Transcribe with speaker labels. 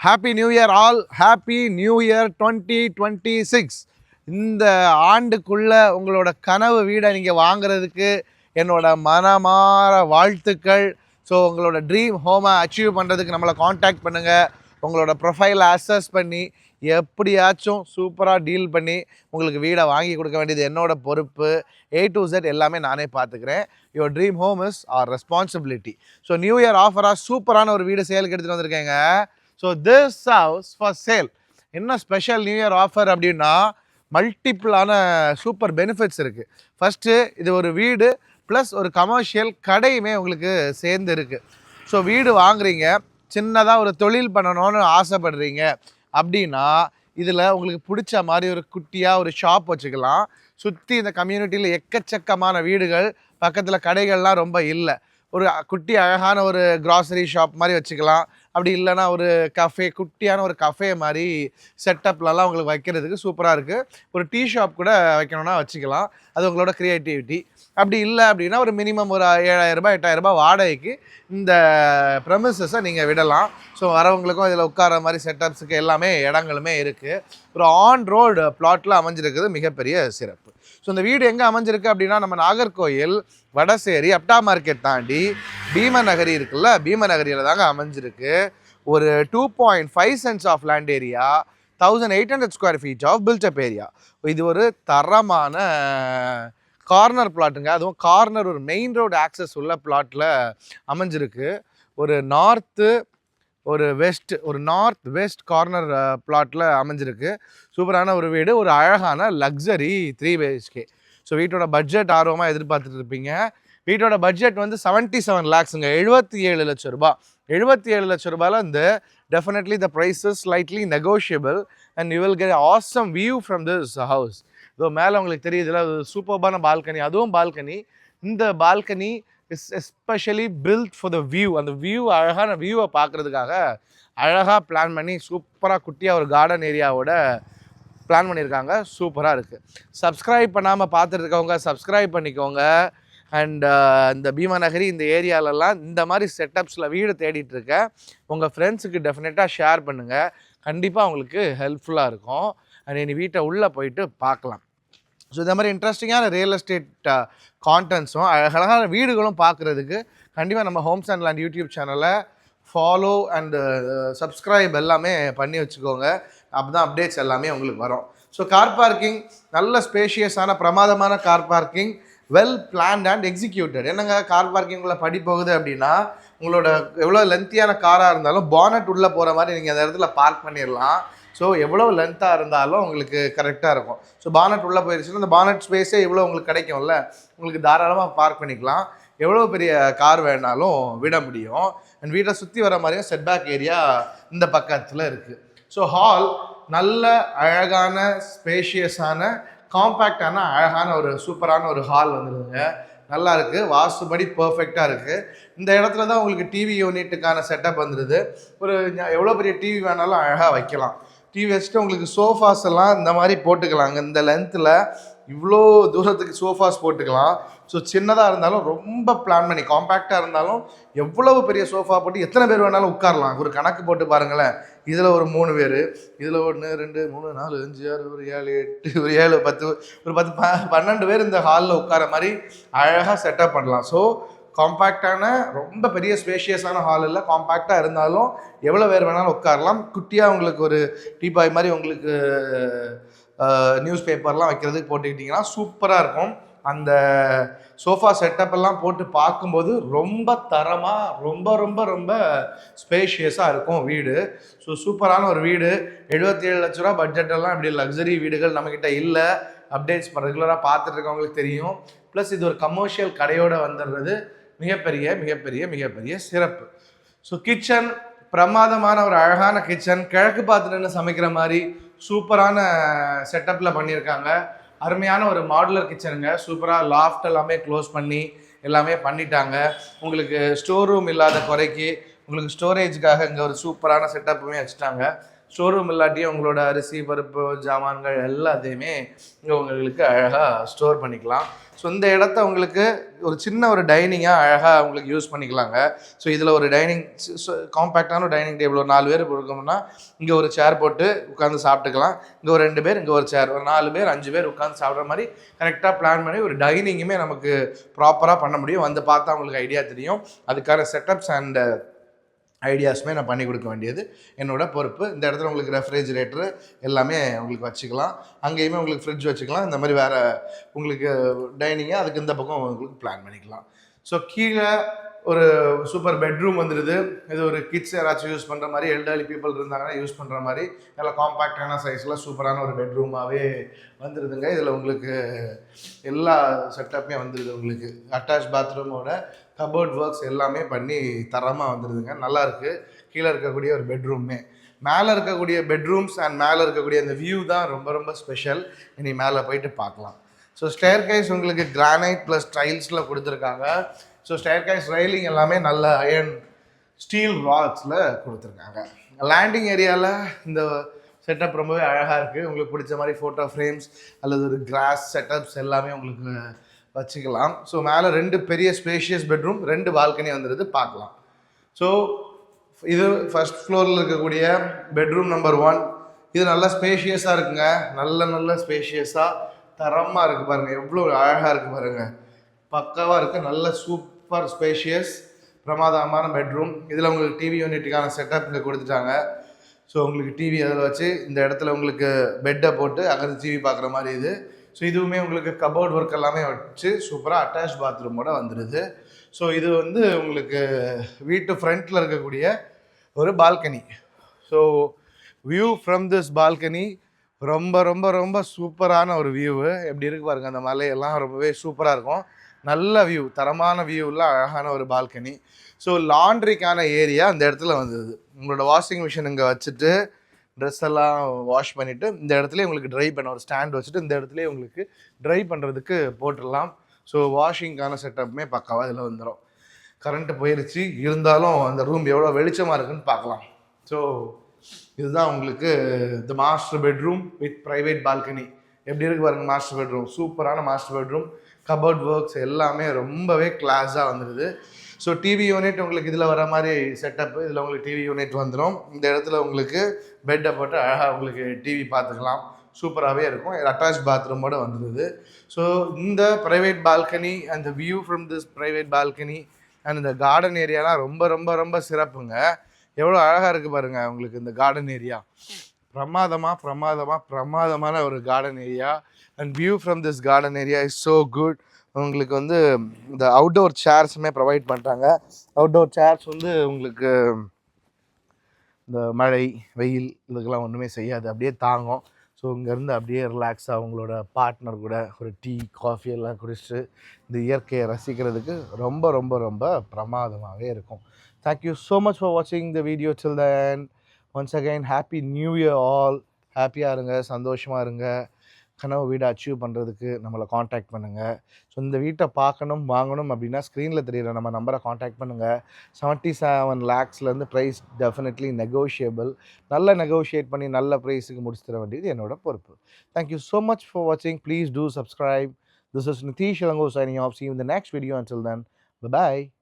Speaker 1: Happy new year all. Happy new year 2026. இந்த ஆண்டுக்குள்ள உங்களோட கனவு வீடை நீங்கள் வாங்குறதுக்கு என்னோட மனமார வாழ்த்துக்கள். ஸோ உங்களோட ட்ரீம் ஹோமை அச்சீவ் பண்ணுறதுக்கு நம்மளை காண்டாக்ட் பண்ணுங்கள். உங்களோட ப்ரொஃபைலை அசஸ் பண்ணி எப்படியாச்சும் சூப்பராக டீல் பண்ணி உங்களுக்கு வீடை வாங்கி கொடுக்க வேண்டியது என்னோட பொறுப்பு. A to Z எல்லாமே நானே பார்த்துக்கிறேன். Your dream home is our responsibility. So new year ஆஃபராக சூப்பரான ஒரு வீடு சேலுக்கு எடுத்துகிட்டு வந்திருக்கேங்க. So this house for sale. என்ன ஸ்பெஷல் நியூ இயர் ஆஃபர் அப்படின்னா மல்டிப்புளான சூப்பர் பெனிஃபிட்ஸ் இருக்குது. ஃபஸ்ட்டு இது ஒரு வீடு ப்ளஸ் ஒரு கமர்ஷியல் கடையுமே உங்களுக்கு சேர்ந்து இருக்குது. ஸோ வீடு வாங்குறீங்க, சின்னதாக ஒரு தொழில் பண்ணணும்னு ஆசைப்படுறீங்க அப்படின்னா இதில் உங்களுக்கு பிடிச்ச மாதிரி ஒரு குட்டியாக ஒரு ஷாப் வச்சுக்கலாம். சுற்றி இந்த கம்யூனிட்டியில் எக்கச்சக்கமான வீடுகள், பக்கத்தில் கடைகள்லாம் ரொம்ப இல்லை. ஒரு குட்டி அழகான ஒரு க்ராசரி ஷாப் மாதிரி வச்சுக்கலாம். அப்படி இல்லைனா ஒரு கஃபே, குட்டியான ஒரு கஃபே மாதிரி செட்டப்லலாம் உங்களுக்கு வைக்கிறதுக்கு சூப்பராக இருக்குது. ஒரு டீ ஷாப் கூட வைக்கணும்னா வச்சுக்கலாம். அது உங்களோட க்ரியேட்டிவிட்டி. அப்படி இல்லை அப்படின்னா ஒரு மினிமம் ஒரு 7,000 ரூபாய் 8,000 ரூபாய் வாடகைக்கு இந்த ப்ரெமிசஸை நீங்கள் விடலாம். ஸோ வரவங்களுக்கும் இதில் உட்கார மாதிரி செட்டப்ஸுக்கு எல்லாமே இடங்களுமே இருக்குது. ஒரு ஆன் ரோடு பிளாட்டில் அமைஞ்சிருக்குது மிகப்பெரிய சிறப்பு. ஸோ இந்த வீடு எங்கே அமைஞ்சிருக்கு அப்படின்னா நம்ம நாகர்கோயில் வடசேரி அப்டா மார்க்கெட் தாண்டி பீமநகரி இருக்குல்ல, பீமநகரியில் தாங்க அமைஞ்சிருக்கு. ஒரு 2.5 cents of land area, 1800 square feet of built up area. இது ஒரு தரமான கார்னர் பிளாட்டுங்க. அதுவும் கார்னர் ஒரு மெயின் ரோடு ஆக்சஸ் உள்ள பிளாட்டில் அமைஞ்சிருக்கு. ஒரு நார்த் வெஸ்ட் கார்னர் பிளாட்டில் அமைஞ்சிருக்கு. சூப்பரான ஒரு வீடு, ஒரு அழகான லக்ஸரி 3 BHK. ஸோ வீட்டோட பட்ஜெட் ஆர்வமாக எதிர்பார்த்துட்டு இருப்பீங்க. வீட்டோட பட்ஜெட் வந்து 77 lakhsங்க, 77 லட்சம் ரூபாய். 77 லட்சம் ரூபாயில் இந்த definitely the price is slightly negotiable and you will get awesome view from this house. இதோ மேலே உங்களுக்கு தெரியுதுல, அது சூப்பர்பான பால்கனி. அதுவும் பால்கனி. இந்த balcony is especially built for the view. அந்த வியூ, அழகான வியூவை பார்க்குறதுக்காக அழகாக பிளான் பண்ணி சூப்பராக குட்டியாக ஒரு கார்டன் ஏரியாவோட பிளான் பண்ணியிருக்காங்க. சூப்பராக இருக்குது. சப்ஸ்கிரைப் பண்ணாமல் பார்த்துருக்கவங்க சப்ஸ்கிரைப் பண்ணிக்கோங்க. அண்ட் இந்த பீமநகரி இந்த ஏரியாலெல்லாம் இந்த மாதிரி செட்டப்ஸில் வீடு தேடிட்டுருக்க உங்கள் ஃப்ரெண்ட்ஸுக்கு டெஃபினட்டாக ஷேர் பண்ணுங்கள். கண்டிப்பாக அவங்களுக்கு ஹெல்ப்ஃபுல்லாக இருக்கும். அண்ட் இனி வீட்டை உள்ளே போயிட்டு பார்க்கலாம். ஸோ இந்த மாதிரி இன்ட்ரெஸ்டிங்கான ரியல் எஸ்டேட் கான்டென்ட்ஸும் அழகான வீடுகளும் பார்க்குறதுக்கு கண்டிப்பாக நம்ம ஹோம்ஸ் அண்ட் லேண்ட் யூடியூப் சேனலை ஃபாலோ அண்டு சப்ஸ்கிரைப் எல்லாமே பண்ணி வச்சுக்கோங்க. அப்போ தான் அப்டேட்ஸ் எல்லாமே உங்களுக்கு வரும். ஸோ கார் பார்க்கிங், நல்ல ஸ்பேஷியஸான பிரமாதமான car parking, well planned and executed. என்னங்க கார் பார்க்கிங்குள்ளே படி போகுது அப்படின்னா உங்களோட எவ்வளோ லென்த்தியான காராக இருந்தாலும் பானட் உள்ளே போகிற மாதிரி நீங்கள் அந்த இடத்துல பார்க் பண்ணிடலாம். ஸோ எவ்வளோ லென்த்தாக இருந்தாலும் உங்களுக்கு கரெக்டாக இருக்கும். ஸோ பானட் உள்ளே போயிடுச்சுன்னா அந்த பானட் ஸ்பேஸே இவ்வளோ உங்களுக்கு கிடைக்கும்ல, உங்களுக்கு தாராளமாக பார்க் பண்ணிக்கலாம். எவ்வளோ பெரிய கார் வேணாலும் விட முடியும். அண்ட் வீட்டை சுற்றி வர மாதிரியும் செட்பேக் ஏரியா இந்த பக்கத்தில் இருக்குது. ஸோ ஹால் நல்ல அழகான ஸ்பேஷியஸான காம்பேக்டான அழகான ஒரு சூப்பரான ஒரு ஹால் வந்துடுதுங்க. நல்லா இருக்குது, வாஸ்துபடி பர்ஃபெக்டாக இருக்குது. இந்த இடத்துல தான் உங்களுக்கு டிவி யூனிட்டுக்கான செட்டப் வந்துடுது. ஒரு எவ்வளோ பெரிய டிவி வேணாலும் அழகாக வைக்கலாம். டிவி வச்சுட்டு உங்களுக்கு சோஃபாஸ் எல்லாம் இந்த மாதிரி போட்டுக்கலாங்க. இந்த லென்த்தில் இவ்வளோ தூரத்துக்கு சோஃபாஸ் போட்டுக்கலாம். ஸோ சின்னதாக இருந்தாலும் ரொம்ப பிளான் பண்ணி, காம்பேக்டாக இருந்தாலும் எவ்வளவு பெரிய சோஃபா போட்டு எத்தனை பேர் வேணாலும் உட்காரலாம். ஒரு கணக்கு போட்டு பாருங்களேன். இதில் ஒரு 3 பேர், இதில் 1 2 3 4 5 6 ஒரு 7 8 ஒரு 7 10 ஒரு 10 12 பேர் இந்த ஹாலில் உட்கார மாதிரி அழகாக செட்டப் பண்ணலாம். ஸோ காம்பேக்டான ரொம்ப பெரிய ஸ்பேஷியஸான ஹால் இல்லை, காம்பேக்டாக இருந்தாலும் எவ்வளோ பேர் வேணாலும் உட்காரலாம். குட்டியாக உங்களுக்கு ஒரு டீபாய் மாதிரி உங்களுக்கு நியூஸ் பேப்பர்லாம் வைக்கிறதுக்கு போட்டுக்கிட்டிங்கன்னா சூப்பராக இருக்கும். அந்த சோஃபா செட்டப்பெல்லாம் போட்டு பார்க்கும்போது ரொம்ப தரமாக ரொம்ப ரொம்ப ரொம்ப ஸ்பேஷியஸாக இருக்கும் வீடு. ஸோ சூப்பரான ஒரு வீடு. 77 லட்ச ரூபா பட்ஜெட்டெல்லாம் இப்படி லக்ஸரி வீடுகள் நம்மக்கிட்ட இல்லை. அப்டேட்ஸ் ரெகுலராக பார்த்துட்டு இருக்கவங்களுக்கு தெரியும். ப்ளஸ் இது ஒரு கமர்ஷியல் கடையோடு வந்துடுறது மிகப்பெரிய மிகப்பெரிய மிகப்பெரிய சிறப்பு. ஸோ கிச்சன் பிரமாதமான ஒரு அழகான கிச்சன், கிழக்கு பார்த்துட்டு சமைக்கிற மாதிரி சூப்பரான செட்டப்பில் பண்ணியிருக்காங்க. அருமையான ஒரு மாடுலர் கிச்சனுங்க. சூப்பராக லாஃப்ட் எல்லாமே க்ளோஸ் பண்ணி எல்லாமே பண்ணிட்டாங்க. உங்களுக்கு ஸ்டோர் ரூம் இல்லாத குறைக்கு உங்களுக்கு ஸ்டோரேஜுக்காக இங்கே ஒரு சூப்பரான செட்டப்புமே வச்சுட்டாங்க. ஸ்டோர் ரூம் இல்லாட்டியும் உங்களோட அரிசி பருப்பு ஜாமான்கள் எல்லாத்தையுமே இங்கே உங்களுக்கு அழகாக ஸ்டோர் பண்ணிக்கலாம். ஸோ இந்த இடத்த உங்களுக்கு ஒரு சின்ன ஒரு டைனிங்காக அழகாக உங்களுக்கு யூஸ் பண்ணிக்கலாங்க. ஸோ இதில் ஒரு டைனிங் காம்பேக்டான ஒரு டைனிங் டேபிள் ஒரு 4 பேர் இருக்கோம்னா இங்கே ஒரு சேர் போட்டு உட்காந்து சாப்பிட்டுக்கலாம். இங்கே ஒரு 2 பேர், இங்கே ஒரு சேர், ஒரு 4 பேர் 5 பேர் உட்காந்து சாப்பிட்ற மாதிரி கரெக்டாக பிளான் பண்ணி ஒரு டைனிங்குமே நமக்கு ப்ராப்பராக பண்ண முடியும். வந்து பார்த்தா உங்களுக்கு ஐடியா தெரியும். அதுக்கான செட்டப்ஸ் அண்ட் ஐடியாஸுமே நான் பண்ணி கொடுக்க வேண்டியது என்னோட பொறுப்பு. இந்த இடத்துல உங்களுக்கு ரெஃப்ரிஜிரேட்டரு எல்லாமே உங்களுக்கு வச்சுக்கலாம். அங்கேயுமே உங்களுக்கு ஃப்ரிட்ஜ் வச்சுக்கலாம். இந்த மாதிரி வேறு உங்களுக்கு டைனிங்கு அதுக்கு இந்த பக்கம் உங்களுக்கு பிளான் பண்ணிக்கலாம். ஸோ கீழே ஒரு சூப்பர் பெட்ரூம் வந்துடுது. இது ஒரு கிட்ஸ் யாராச்சும் யூஸ் பண்ணுற மாதிரி, எல்டர்லி பீப்புள் இருந்தாங்கன்னா யூஸ் பண்ணுற மாதிரி நல்லா காம்பேக்டான சைஸில் சூப்பரான ஒரு பெட்ரூமாகவே வந்துடுதுங்க. இதில் உங்களுக்கு எல்லா செட்டப்புமே வந்துடுது. உங்களுக்கு அட்டாச் பாத்ரூமோட கபோர்ட் ஒர்க்ஸ் எல்லாமே பண்ணி தரமாக வந்துடுதுங்க. நல்லாயிருக்கு. கீழே இருக்கக்கூடிய ஒரு பெட்ரூமே, மேலே இருக்கக்கூடிய பெட்ரூம்ஸ் அண்ட் மேலே இருக்கக்கூடிய அந்த வியூ தான் ரொம்ப ரொம்ப ஸ்பெஷல். இனி மேலே போயிட்டு பார்க்கலாம். ஸோ ஸ்டேர்கேஸ் உங்களுக்கு கிரானைட் ப்ளஸ் டைல்ஸில் கொடுத்துருக்காங்க. ஸோ ஸ்டேர்கேஸ் ரெயிலிங் எல்லாமே நல்ல அயர்ன் ஸ்டீல் ராட்ஸில் கொடுத்துருக்காங்க. லேண்டிங் ஏரியாவில் இந்த செட்டப் ரொம்பவே அழகாக இருக்குது. உங்களுக்கு பிடிச்ச மாதிரி ஃபோட்டோ ஃப்ரேம்ஸ் அல்லது ஒரு கிராஸ் செட்டப்ஸ் எல்லாமே உங்களுக்கு வச்சுக்கலாம். ஸோ மேலே 2 பெரிய ஸ்பேஷியஸ் பெட்ரூம், 2 பால்கனி வந்துடுது. பார்க்கலாம். ஸோ இது ஃபர்ஸ்ட் ஃப்ளோரில் இருக்கக்கூடிய பெட்ரூம் நம்பர் 1. இது நல்லா ஸ்பேஷியஸாக இருக்குங்க. நல்ல ஸ்பேஷியஸாக தரமாக இருக்குது பாருங்கள். எவ்வளோ அழகாக இருக்குது பாருங்கள். பக்காவாக இருக்குது. நல்ல சூப்பர் ஸ்பேஷியஸ் பிரமாதமான பெட்ரூம். இதில் உங்களுக்கு டிவி யூனிட்டுக்கான செட்டப் இங்கே கொடுத்துட்டாங்க. ஸோ உங்களுக்கு டிவி அதில் வச்சு இந்த இடத்துல உங்களுக்கு பெட்டை போட்டு அங்கே டிவி பார்க்குற மாதிரி இது. ஸோ இதுவுமே உங்களுக்கு கபோர்ட் ஒர்க் எல்லாமே வச்சு சூப்பராக அட்டாச் பாத்ரூமோட வந்துடுது. ஸோ இது வந்து உங்களுக்கு வீட்டு ஃப்ரண்ட்டில் இருக்கக்கூடிய ஒரு balcony. So view from this balcony ரொம்ப ரொம்ப ரொம்ப சூப்பரான ஒரு வியூவு. எப்படி இருக்கு பாருங்கள். அந்த மலையெல்லாம் ரொம்பவே சூப்பராக இருக்கும். நல்ல வியூ, தரமான வியூவில் அழகான ஒரு பால்கனி. ஸோ லாண்ட்ரிக்கான ஏரியா அந்த இடத்துல வந்துடுது. உங்களோட வாஷிங் மிஷின் இங்கே வச்சுட்டு ட்ரெஸ் எல்லாம் வாஷ் பண்ணிவிட்டு இந்த இடத்துல உங்களுக்கு ட்ரை பண்ண ஒரு ஸ்டாண்ட் வச்சுட்டு இந்த இடத்துல உங்களுக்கு ட்ரை பண்ணுறதுக்கு போட்டுடலாம். ஸோ வாஷிங்கான செட்டப்புமே பக்காவாக இதில் வந்துடும். கரண்ட்டு போயிடுச்சு, இருந்தாலும் அந்த ரூம் எவ்வளோ வெளிச்சமாக இருக்குன்னு பார்க்கலாம். ஸோ இதுதான் உங்களுக்கு the master bedroom with private balcony. எப்படி இருக்கு பாருங்கள் மாஸ்டர் பெட்ரூம். சூப்பரான மாஸ்டர் பெட்ரூம். கபோர்ட் ஒர்க்ஸ் எல்லாமே ரொம்பவே கிளாஸாக வந்துடுது. ஸோ டிவி யூனிட் உங்களுக்கு இதில் வர மாதிரி செட்டப்பு. இதில் உங்களுக்கு டிவி யூனிட் வந்துடும். இந்த இடத்துல உங்களுக்கு பெட்டை போட்டு அழகாக உங்களுக்கு டிவி பார்த்துக்கலாம். சூப்பராகவே இருக்கும். அட்டாச் பாத்ரூமோடு வந்துடுது. ஸோ இந்த private balcony and the view from this private balcony and இந்த கார்டன் ஏரியாலாம் ரொம்ப ரொம்ப ரொம்ப சிறப்புங்க. எவ்வளோ அழகாக இருக்குது பாருங்கள் உங்களுக்கு இந்த கார்டன் ஏரியா. பிரமாதமான ஒரு garden area. And view from this garden area is so good. உங்களுக்கு வந்து இந்த அவுட்டோர் சேர்ஸுமே ப்ரொவைட் பண்ணுறாங்க. அவுட்டோர் சேர்ஸ் வந்து உங்களுக்கு இந்த மழை வெயில் இதுக்கெல்லாம் ஒன்றுமே செய்யாது, அப்படியே தாங்கும். ஸோ இங்கேருந்து அப்படியே ரிலாக்ஸாக உங்களோட பார்ட்னர் கூட ஒரு டீ காஃபி எல்லாம் குடிச்சிட்டு இந்த இயற்கையை ரசிக்கிறதுக்கு ரொம்ப ரொம்ப ரொம்ப பிரமாதமாகவே இருக்கும். தேங்க்யூ ஸோ மச் ஃபார் வாட்சிங் the video till then. Once again happy new year all. ஹாப்பியாக இருங்க, சந்தோஷமாக இருங்க. கனவு வீடை அச்சீவ் பண்ணுறதுக்கு நம்மளை காண்டாக்ட் பண்ணுங்கள். ஸோ இந்த வீட்டை பார்க்கணும் வாங்கணும் அப்படின்னா ஸ்க்ரீனில் தெரியுற நம்ம நம்பரை காண்டாக்ட் பண்ணுங்கள். 77 lakhsலேருந்து ப்ரைஸ் டெஃபினெட்லி நெகோஷியபிள். நல்ல நெகோஷியேட் பண்ணி நல்ல ப்ரைஸுக்கு முடிச்சு தர வேண்டியது என்னோட பொறுப்பு. தேங்க்யூ ஸோ மச் ஃபார் வாட்சிங். Please do subscribe. This is Nithish Ilango signing off. See you in the next video. Until then, bye-bye.